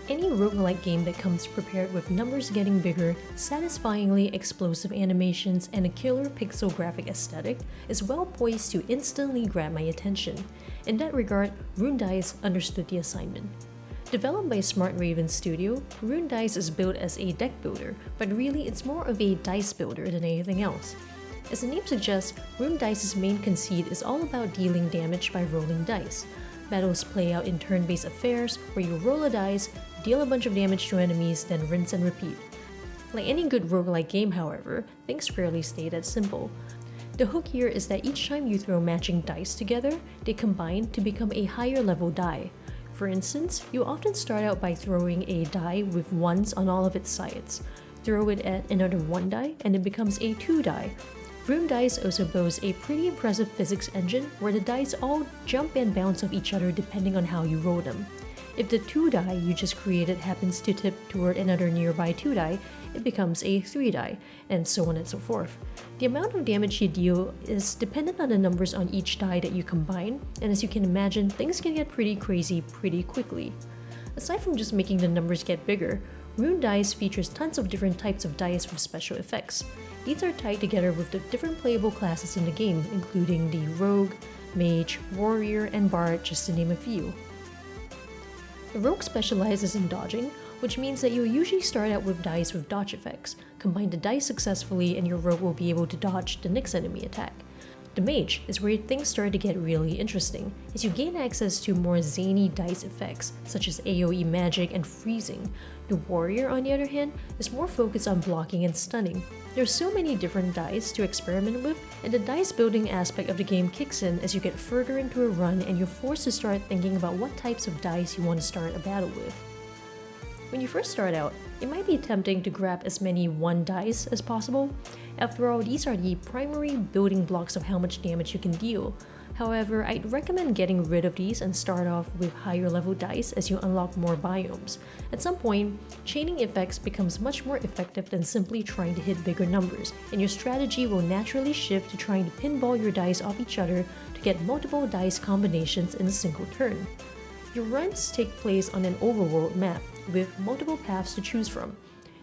Any roguelike game that comes prepared with numbers getting bigger, satisfyingly explosive animations, and a killer pixel graphic aesthetic is well poised to instantly grab my attention. In that regard, Rune Dice understood the assignment. Developed by Smart Raven Studio, Rune Dice is built as a deck builder, but really it's more of a dice builder than anything else. As the name suggests, Rune Dice's main conceit is all about dealing damage by rolling dice. Battles play out in turn-based affairs where you roll a dice, deal a bunch of damage to enemies, then rinse and repeat. Like any good roguelike game, however, things rarely stay that simple. The hook here is that each time you throw matching dice together, they combine to become a higher level die. For instance, you often start out by throwing a die with 1s on all of its sides. Throw it at another 1 die and it becomes a 2 die. Rune Dice also boasts a pretty impressive physics engine where the dice all jump and bounce off each other depending on how you roll them. If the 2 die you just created happens to tip toward another nearby 2 die, it becomes a 3 die, and so on and so forth. The amount of damage you deal is dependent on the numbers on each die that you combine, and as you can imagine, things can get pretty crazy pretty quickly. Aside from just making the numbers get bigger, Rune Dice features tons of different types of dice with special effects. These are tied together with the different playable classes in the game, including the Rogue, Mage, Warrior, and Bard, just to name a few. The Rogue specializes in dodging, which means that you'll usually start out with dice with dodge effects. Combine the dice successfully and your Rogue will be able to dodge the next enemy attack. The Mage is where things start to get really interesting, as you gain access to more zany dice effects, such as AoE magic and freezing. The Warrior, on the other hand, is more focused on blocking and stunning. There's so many different dice to experiment with, and the dice building aspect of the game kicks in as you get further into a run and you're forced to start thinking about what types of dice you want to start a battle with. When you first start out, it might be tempting to grab as many 1 dice as possible. After all, these are the primary building blocks of how much damage you can deal. However, I'd recommend getting rid of these and start off with higher level dice as you unlock more biomes. At some point, chaining effects becomes much more effective than simply trying to hit bigger numbers, and your strategy will naturally shift to trying to pinball your dice off each other to get multiple dice combinations in a single turn. Your runs take place on an overworld map with multiple paths to choose from.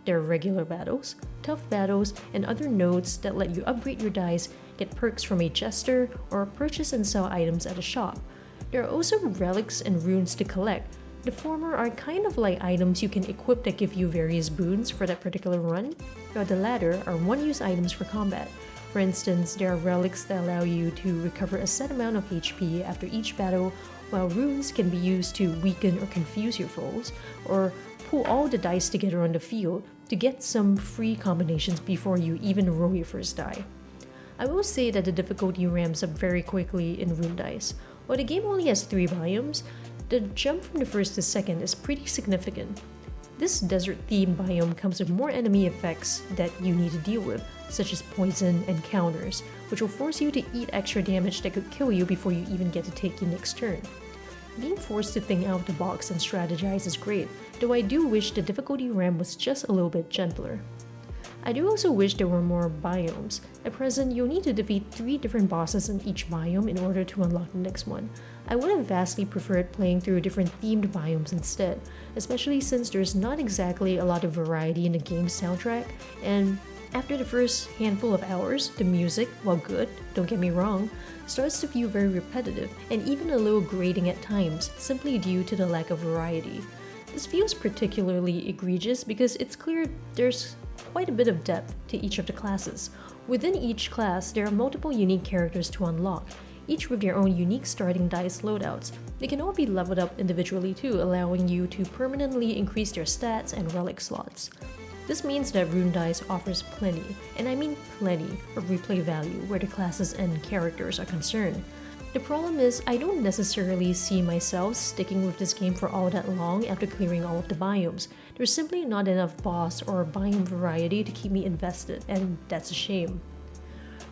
There are regular battles, tough battles, and other nodes that let you upgrade your dice, get perks from a jester, or purchase and sell items at a shop. There are also relics and runes to collect. The former are kind of like items you can equip that give you various boons for that particular run, while the latter are one-use items for combat. For instance, there are relics that allow you to recover a set amount of HP after each battle, while runes can be used to weaken or confuse your foes, or pull all the dice together on the field to get some free combinations before you even roll your first die. I will say that the difficulty ramps up very quickly in Rune Dice. While the game only has 3 biomes, the jump from the first to second is pretty significant. This desert-themed biome comes with more enemy effects that you need to deal with, such as poison and counters, which will force you to eat extra damage that could kill you before you even get to take your next turn. Being forced to think out of the box and strategize is great, though I do wish the difficulty ramp was just a little bit gentler. I do also wish there were more biomes. At present, you'll need to defeat 3 different bosses in each biome in order to unlock the next one. I would have vastly preferred playing through different themed biomes instead, especially since there's not exactly a lot of variety in the game's soundtrack, and after the first handful of hours, the music, while good, don't get me wrong, starts to feel very repetitive and even a little grating at times, simply due to the lack of variety. This feels particularly egregious because it's clear there's quite a bit of depth to each of the classes. Within each class, there are multiple unique characters to unlock, each with their own unique starting dice loadouts. They can all be leveled up individually too, allowing you to permanently increase their stats and relic slots. This means that Rune Dice offers plenty, and I mean plenty, of replay value where the classes and characters are concerned. The problem is, I don't necessarily see myself sticking with this game for all that long after clearing all of the biomes. There's simply not enough boss or biome variety to keep me invested, and that's a shame.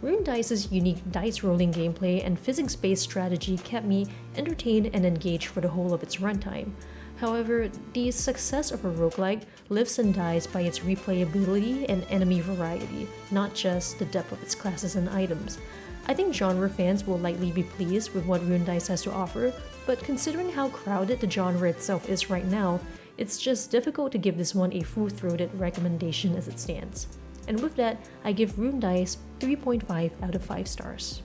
Rune Dice's unique dice rolling gameplay and physics-based strategy kept me entertained and engaged for the whole of its runtime. However, the success of a roguelike lives and dies by its replayability and enemy variety, not just the depth of its classes and items. I think genre fans will likely be pleased with what Rune Dice has to offer, but considering how crowded the genre itself is right now, It's just difficult to give this one a full-throated recommendation as it stands. And with that, I give Rune Dice 3.5 out of 5 stars.